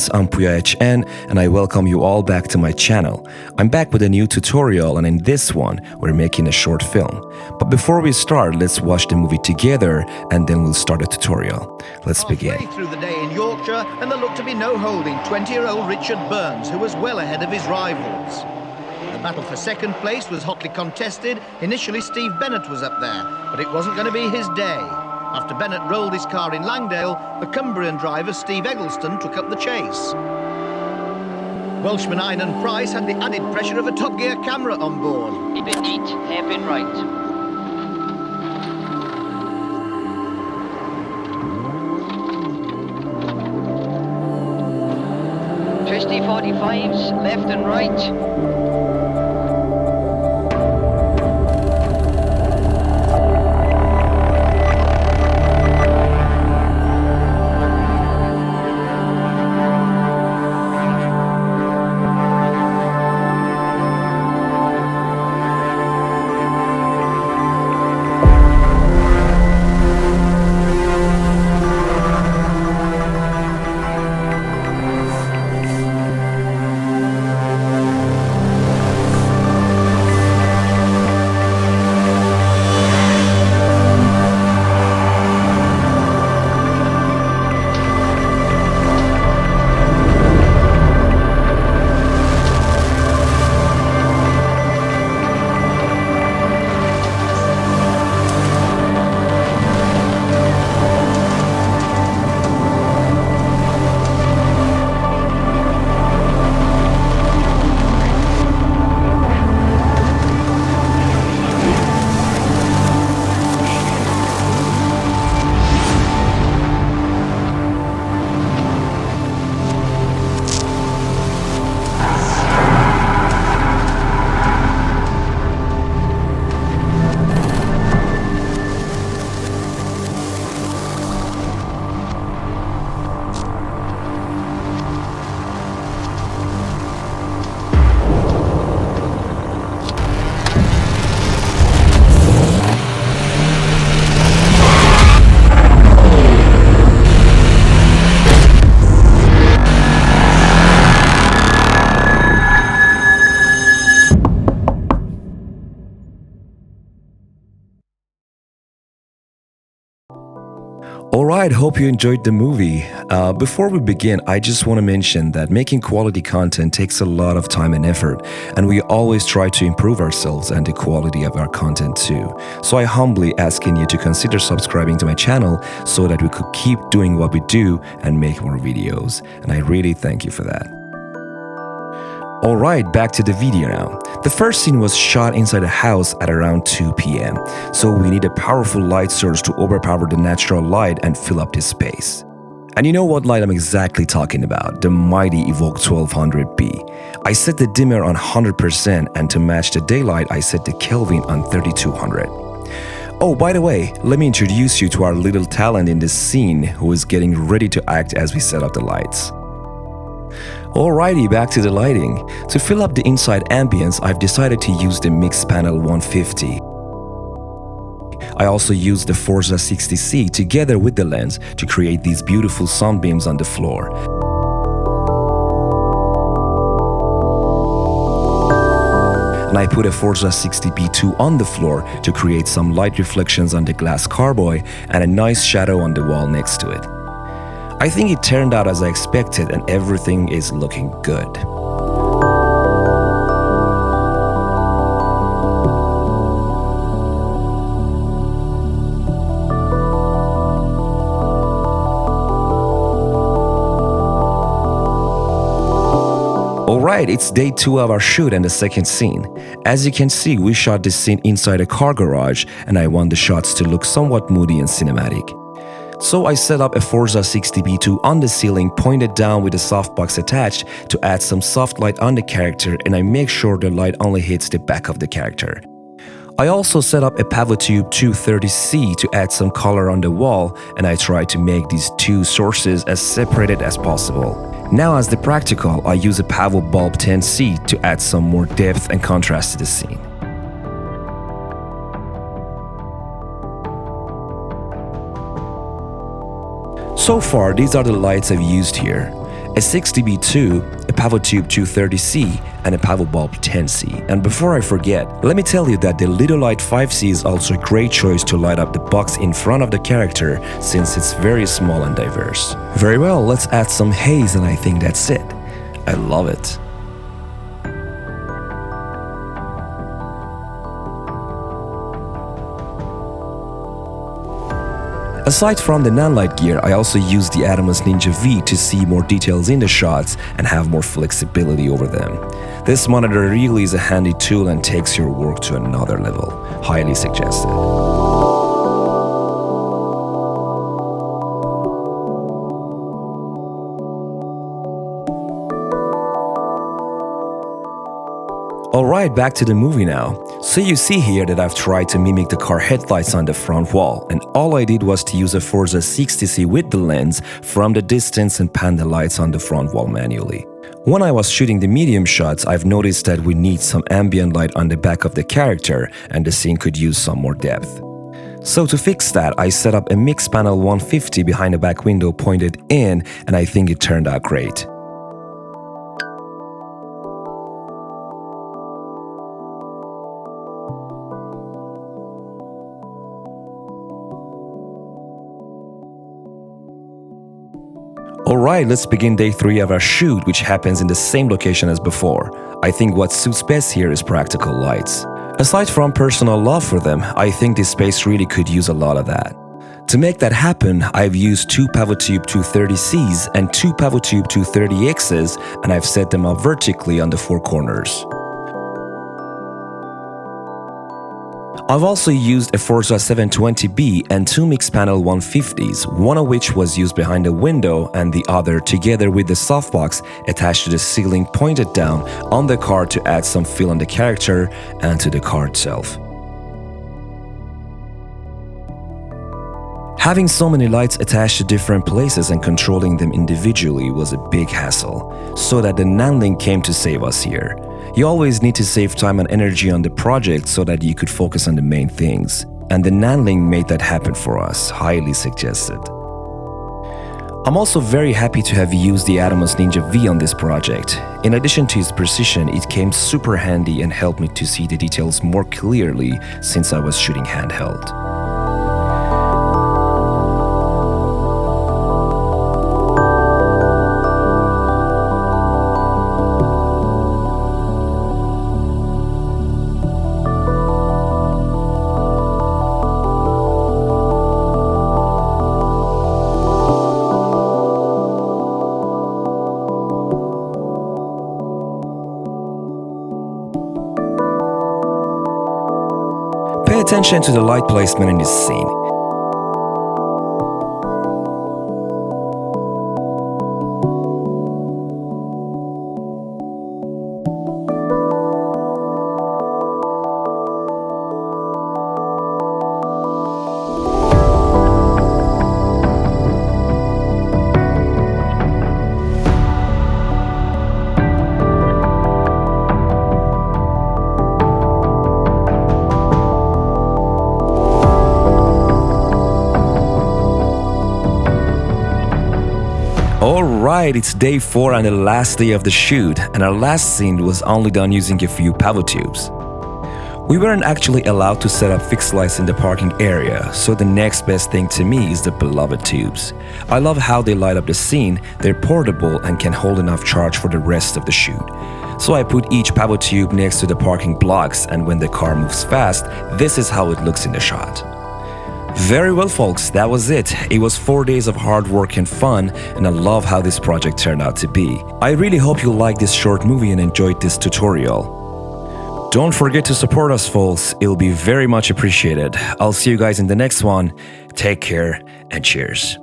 guys, I'm PuyaHN and I welcome you all back to my channel. I'm back with a new tutorial, and in this one, we're making a short film. But before we start, let's watch the movie together and then we'll start the tutorial. Let's begin. Halfway through the day in Yorkshire, and there looked to be no holding 20-year-old Richard Burns, who was well ahead of his rivals. The battle for second place was hotly contested. Initially, Steve Bennett was up there, but it wasn't going to be his day. After Bennett rolled his car in Langdale, the Cumbrian driver Steve Eggleston took up the chase. Welshman Inan Price had the added pressure of a Top Gear camera on board. Keep it neat, hairpin right. 45s, left and right. Alright, hope you enjoyed the movie. Before we begin, I just want to mention that making quality content takes a lot of time and effort, and we always try to improve ourselves and the quality of our content too. So I humbly asking you to consider subscribing to my channel so that we could keep doing what we do and make more videos, and I really thank you for that. Alright, back to the video now. The first scene was shot inside a house at around 2 p.m. So we need a powerful light source to overpower the natural light and fill up this space. And you know what light I'm exactly talking about, the mighty Evoke 1200B. I set the dimmer on 100%, and to match the daylight I set the Kelvin on 3200. Oh, by the way, let me introduce you to our little talent in this scene who is getting ready to act as we set up the lights. Alrighty, back to the lighting. To fill up the inside ambience, I've decided to use the Mixpanel 150. I also used the Forza 60C together with the lens to create these beautiful sunbeams on the floor. And I put a Forza 60B2 on the floor to create some light reflections on the glass carboy and a nice shadow on the wall next to it. I think it turned out as I expected, and everything is looking good. Alright, it's day 2 of our shoot and the second scene. As you can see, we shot this scene inside a car garage, and I want the shots to look somewhat moody and cinematic. So I set up a Forza 60B2 on the ceiling, pointed down with a softbox attached to add some soft light on the character, and I make sure the light only hits the back of the character. I also set up a Pavotube 230C to add some color on the wall, and I try to make these two sources as separated as possible. Now as the practical, I use a Pavo Bulb 10C to add some more depth and contrast to the scene. So far, these are the lights I've used here. a 6dB2, a Pavo Tube 230C, and a Pavo Bulb 10C. And before I forget, let me tell you that the Little Light 5C is also a great choice to light up the box in front of the character since it's very small and diverse. Very well, let's add some haze and I think that's it. I love it. Aside from the Nanlite gear, I also use the Atomos Ninja V to see more details in the shots and have more flexibility over them. This monitor really is a handy tool and takes your work to another level. Highly suggested. Alright, back to the movie now. So you see here that I've tried to mimic the car headlights on the front wall, and all I did was to use a Forza 60C with the lens from the distance and pan the lights on the front wall manually. When I was shooting the medium shots, I've noticed that we need some ambient light on the back of the character and the scene could use some more depth. So to fix that, I set up a mix panel 150 behind the back window pointed in, and I think it turned out great. Alright, let's begin day 3 of our shoot, which happens in the same location as before. I think what suits best here is practical lights. Aside from personal love for them, I think this space really could use a lot of that. To make that happen, I've used 2 Pavo Tube 230Cs and 2 Pavo Tube 230Xs, and I've set them up vertically on the 4 corners. I've also used a Forza 720B and 2 mix panel 150s, one of which was used behind the window and the other together with the softbox attached to the ceiling pointed down on the car to add some feel on the character and to the car itself. Having so many lights attached to different places and controlling them individually was a big hassle, so that the Nanlink came to save us here. You always need to save time and energy on the project so that you could focus on the main things. And the Nanlink made that happen for us, highly suggested. I'm also very happy to have used the Atomos Ninja V on this project. In addition to its precision, it came super handy and helped me to see the details more clearly since I was shooting handheld. Pay attention to the light placement in this scene. Alright, it's day 4 and the last day of the shoot, and our last scene was only done using a few Pavo tubes. We weren't actually allowed to set up fixed lights in the parking area, so the next best thing to me is the beloved tubes. I love how they light up the scene, they're portable and can hold enough charge for the rest of the shoot. So I put each Pavo tube next to the parking blocks, and when the car moves fast, this is how it looks in the shot. Very well folks, that was it. It was 4 days of hard work and fun, and I love how this project turned out to be. I really hope you liked this short movie and enjoyed this tutorial. Don't forget to support us folks, it'll be very much appreciated. I'll see you guys in the next one. Take care and cheers.